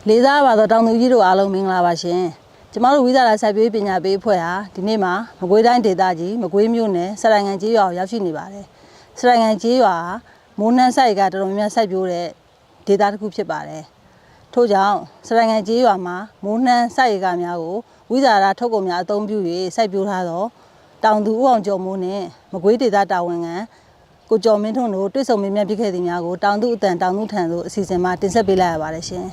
လေးစားပါတော့တောင်သူကြီးတို့အားလုံးမင်္ဂလာပါရှင်ကျမတို့ဝိဇာရာစိုက်ပျိုးပညာပေးအဖွဲ့ဟာဒီနေ့မှာမကွေးတိုင်းဒေသကြီးမကွေးမြို့နယ်စရိုင်ငံကျေးရွာကိုရောက်ရှိနေပါတယ်စရိုင်ငံကျေးရွာမိုးနှမ်းစိုက်ကတော်တော်များများစိုက်ပျိုးတဲ့ဒေသတစ်ခုဖြစ်ပါတယ်ထို့ကြောင့်စရိုင်ငံကျေးရွာမှာမိုးနှမ်းစိုက်ကများကိုဝိဇာရာထုတ်ကုန်များအသုံးပြု၍စိုက်ပျိုးထားသောတောင်သူဦးအောင်ကျော်မိုးနဲ့မကွေးဒေသတာဝန်ခံကိုကျော်မင်းထွန်းတို့တွေ့ဆုံမေးမြန်းဖြစ်ခဲ့သည်များကိုတောင်သူအတန်တောင်သူထံသို့အစီအစဉ်မှာတင်ဆက်ပေးလိုက်ရပါတယ်ရှင်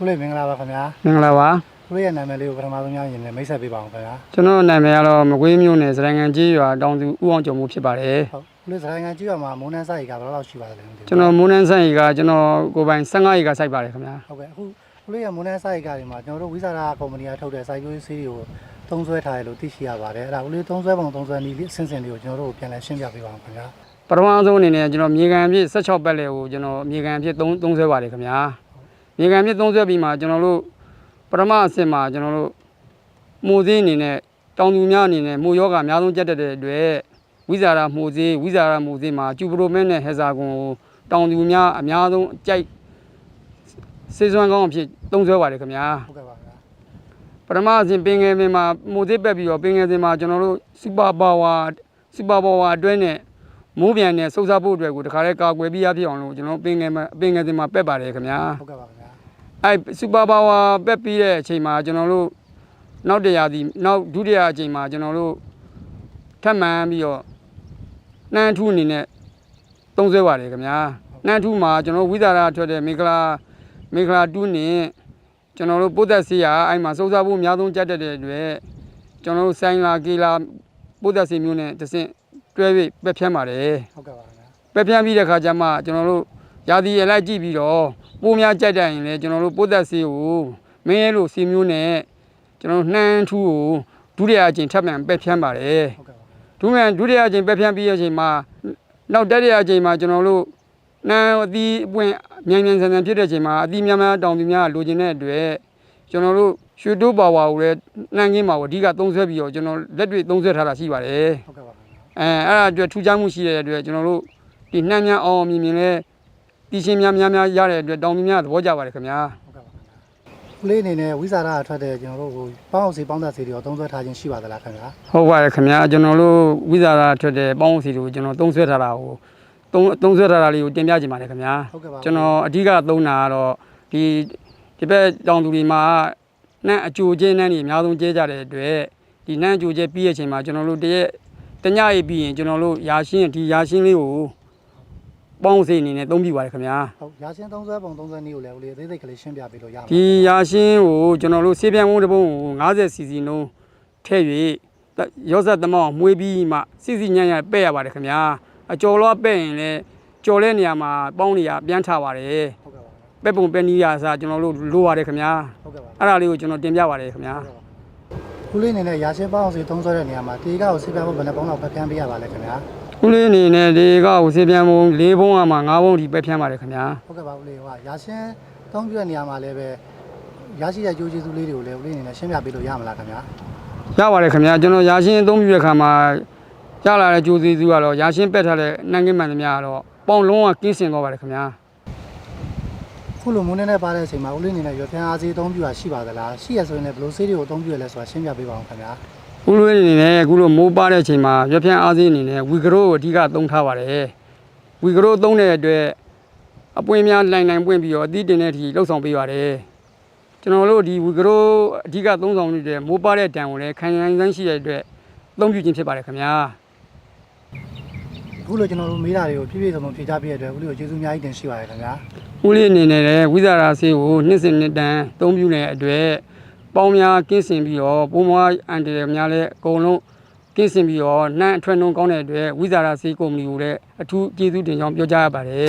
ဦးလေးမင်္ဂလာပါခင်ဗျာမင်္ဂလာပါဦးလေးရဲ့နာမည်လေးကိုပထမဆုံးများရင်လည်းမိတ်ဆက်ပေးပါအောင်ခင်ဗျာကျွန်တော်နာမည်ကတော့မကွေးမြို့နယ်စရိုင်ငံကြီးရွာတောင်သူဦးအောင်ကျော်မိုးဖြစ်ပါတယ်ဟုတ်ဦးလေးစရိုင်ငံကြီးရွာမှာမိုးနှမ်းစိုက်ကဘယ်လောက်ရှိပါသလဲကျွန်တော်မိုးနှမ်းစိုက်ကကျွန်တော်ကိုပိုင်15ဧကစိုက်ပါတယ်ခင်ဗျာဟုတ်ကဲ့အခုဦးလေးရဲ့မိုးနှမ်းစိုက်ကတွေမှာကျွန်တော်တို့ဝိဇာရာကုမ္ပဏီကထုတ်တဲ့စိုက်ပျိုးရေးဆေးတွေကိုသုံးစွဲထားတယ်လို့သိရှိရပါတယ်အဲ့ဒါဦးလေးသုံးစွဲပုံသုံးစွဲနည်းလေးအဆင့်ဆင့်လေးကိုကျွန်တော်တို့ပြန်လည်ရှင်းပြပေးပါအောင်ခင်ဗျာပထမဆုံးအနေနဲ့ကျွန်တော်မြေကန်အဖြစ်16ပတ်လည်ကိုကျွန်တော်မြေကန်အဖြစ်သုံးစွဲပါတယ်ခင်ဗျာမြေကန်အဖြစ်သုံးစွဲပြီးမှကျွန်တော်တို့ပထမအဆင့်မှာကျွန်တော်တို့မိုးစည်းအနေနဲ့တောင်သူများအနေနဲ့မိုးယောဂအများဆုံးကြက်တဲ့အတွက်ဝိဇာရာမိုးစည်းမှာကျူပရိုမင်းနဲ့ဟက်ဇာကွန်ကိုတောင်သူများအများဆုံးကြိုက်စေစွမ်းကောင်းအဖြစ်သုံးစွဲပါတယ်ခင်ဗျာဟုတ်ကဲ့ပါဗျာပထမအဆင့်ပင်ငယ်ပင်မှာမိုးစည်းပက်ပြီးတော့ပင်ငယ်စင်မှာကျွန်တော်တို့စူပါပါဝါအတွဲနဲ့မိုးပြန်နဲ့စုပ်စားဖို့အတွက်ကိုတခါလဲကာကွယ်ပြီးရဖြစ်အောင်လို့ကျွန်တော်ပင်ငယ်စင်မှာပက်ပါတယ်ခင်ဗျာဟုတ်ကဲ့ပါဗျာအဲစူပါပါဝါပက်ပြီးတဲ့အချိန်မှာကျွန်တော်တို့နောက်ဒုတိယအချိန်မှာကျွန်တော်တို့ထပ်မံပြီးတော့နှမ်းထူးအနေနဲ့သုံးစွဲပါတယ်ခင်ဗျာနှမ်းထူးမှာကျွန်တော်ဝိဇာရာထွက်တဲ့မေခလာတူးနဲ့ကျွန်တော်တို့ပိုးသက်ဆေးရအဲ့မှာစုပ်စားဖို့အများဆုံးကြက်တဲ့အတွက်ကျွန်တော်တို့ဆိုင်လာကေလာပိုးသက်ဆေးမျိုးနဲ့တစ်ဆင့်တွဲပြီးပက်ဖြန်းပါတယ်ဟုတ်ကဲ့ပါဗျာပက်ဖြန်းပြီးတဲ့ခါကျမှကျွန်တော်တို့ရာသီအလိုက်ကြည့်ပြီးတော့ပိုးများကြက်တဲ့ရင်လည်းကျွန်တော်တို့ပိုးသက်ဆေးကိုမင်းရဲလို့ဆေးမျိုးနဲ့ကျွန်တော်နှမ်းထူးကိုဒုတိယအကြိမ်ထပ်မံပက်ဖြန်းပါတယ်ဟုတ်ကဲ့ပါဒုတိယအကြိမ်ပက်ဖြန်းပြီးတဲ့အချိန်မှာနောက်တတိယအကြိမ်မှာကျွန်တော်တို့နှမ်းအသီးအပွင့်မြန်ဆန်ဖြစ်တဲ့အချိန်မှာအသီးများတောင်သူများလိုချင်တဲ့အတွက်ကျွန်တော်တို့ရွှေတိုးပါဝါကိုလည်းနှမ်းကင်းပါကိုအဓိကသုံးစွဲပြီးတော့ကျွန်တော်လက်တွေ့သုံးစွဲထားတာရှိပါတယ်ဟုတ်ကဲ့ပါအဲ့ဒါအတွက်ထူးခြားမှုရှိတဲ့အတွက်ကျွန်တော်တို့ဒီနှမ်းများအောင်မြင်တည်ရှင်းများရတဲ့အတွက်တောင်သူများသဘောကျပါတယ်ခင်ဗျာဟုတ်ကဲ့ပါဦးလေးအနေနဲ့ဝိဇာရာထွက်တဲ့ကျွန်တော်တို့ပေါင်းအောင်စီပေါင်းသက်စီတွေရောသုံးစွဲထားခြင်းရှိပါသလားခင်ဗျာဟုတ်ပါတယ်ခင်ဗျာကျွန်တော်တို့ဝိဇာရာထွက်တဲ့ပေါင်းအောင်စီတွေကိုကျွန်တော်သုံးစွဲထားတာကိုသုံးစွဲထားတာလေးကိုတင်ပြချင်ပါတယ်ခင်ဗျာကျွန်တော်အဓိကသုံးတာကတော့ဒီဘက်တောင်သူတွေမှာနှမ်းအကျိုးကျင်းနှမ်းတွေအများဆုံးကျဲကြတဲ့အတွက်ဒီနှမ်းအကျိုးကျဲပြီးတဲ့အချိန်မှာကျွန်တော်တို့တညအိပ်ပြီးရင်ကျွန်တော်တို့ရာရှင်းလေးကိုပေါင်းစေအနေနဲ့သုံးပြပါတယ်ခင်ဗျာဟုတ်ရာရှင်းသုံးစွဲပုံသုံးစွဲနည်းကိုလည်းဦးလေးအသေးစိတ်ကလေးရှင်းပြပေးလို့ရပါမယ်ဒီရာရှင်းကိုကျွန်တော်တို့ဆေးပြန်ပုံးတစ်ပုံးကို50 cc နှုန်းထည့်၍ရောစက်သမအောင်မှုေးပြီးမှစီညံ့ပဲ့ရပါတယ်ခင်ဗျာအကျော်လောပဲ့ရင်လည်းကြော်တဲ့နေရာမှာပေါင်းနေရပြန်ထပါတယ်ဟုတ်ကဲ့ပါပဲ့ပုံပဲ့နီးရစားကျွန်တော်တို့လိုပါတယ်ခင်ဗျာဟုတ်ကဲ့ပါအဲ့ဒါလေးကိုကျွန်တော်တင်ပြပါတယ်ခင်ဗျာဦးလေးအနေနဲ့ရာရှင်းပေါင်းအောင်စီသုံးစွဲတဲ့နေရာမှာတေကောက်ကိုဆေးပြန်ပုံးဘယ်နှပုံးလောက်ပဲဖြန်းပေးရပါလဲခင်ဗျာဦးလေးအနေနဲ့ဒီကကိုဆေးပြန်ပုံး4ပုံးကမှ5ပုံးဒီပဲဖြန်းပါတယ်ခင်ဗျာဟုတ်ကဲ့ပါဦးလေးဟိုရာရှင်းသုံးပြတဲ့နေရာမှာလည်းပဲရရှိတဲ့ကြိုးကျေးဇူးလေးတွေကိုလည်းဦးလေးအနေနဲ့ရှင်းပြပေးလို့ရမလားခင်ဗျာရပါတယ်ခင်ဗျာကျွန်တော်ရာရှင်းအသုံးပြုတဲ့ခါမှာရလာတဲ့ကြိုးကျေးဇူးကတော့ရာရှင်းပက်ထားတဲ့နှမ်းကင်းမှန်သမျှကတော့ပေါင်လုံးဝကင်းစင်သွားပါတယ်ခင်ဗျာခုလိုမိုးနဲ့ပါတဲ့အချိန်မှာဦးလေးအနေနဲ့ရွက်ဖျန်းအားဆေးအသုံးပြုတာရှိပါသလားရှိရဆိုရင်လည်းဘယ်လိုဆေးတွေကိုအသုံးပြုရလဲဆိုတာရှင်းပြပေးပါအောင်ခင်ဗျာဦးလေးအနေနဲ့အခုလိုမိုးပါတဲ့အချိန်မှာရွက်ဖျန်းအားဆေးအနေနဲ့ဝီဂရိုကိုအဓိကသုံးထားပါတယ်ဝီဂရိုသုံးတဲ့အတွက်အပွင့်များလိုင်းပွင့်ပြီးတော့အသီးတင်တဲ့အထိလှုပ်ဆောင်ပေးပါတယ်ကျွန်တော်တို့ဒီဝီဂရိုအဓိကသုံးဆောင်နေတဲ့မိုးပါတဲ့တံကိုလည်းခံနိုင်စမ်းရှိတဲ့အတွက်သုံးပြုခြင်းဖြစ်ပါတယ်ခင်ဗျာအခုလိုကျွန်တော်တို့မေးတာတွေကိုဖြည်းဖြည်းဆုံးဖြေချပေးရတဲ့အတွက်ဦးလေးကိုကျေးဇူးအများကြီးတင်ရှိပါတယ်ခင်ဗျာဦးလေးအနေနဲ့လည်းဝိဇာရာဆေးကိုနှစ်စဉ်နှစ်တန်သုံးပြုနေတဲ့အတွက်ပေါင်းများကင်းစင်ပြီးတော့ပိုးမွားအန်တရယ်များလည်းအကုန်လုံးကင်းစင်ပြီးတော့နှမ်းအထွက်နှုန်းကောင်းတဲ့အတွက်ဝိဇာရာဆေးကုမ္ပဏီကိုလည်းအထူးကျေးဇူးတင်ကြောင်းပြောကြားရပါတယ်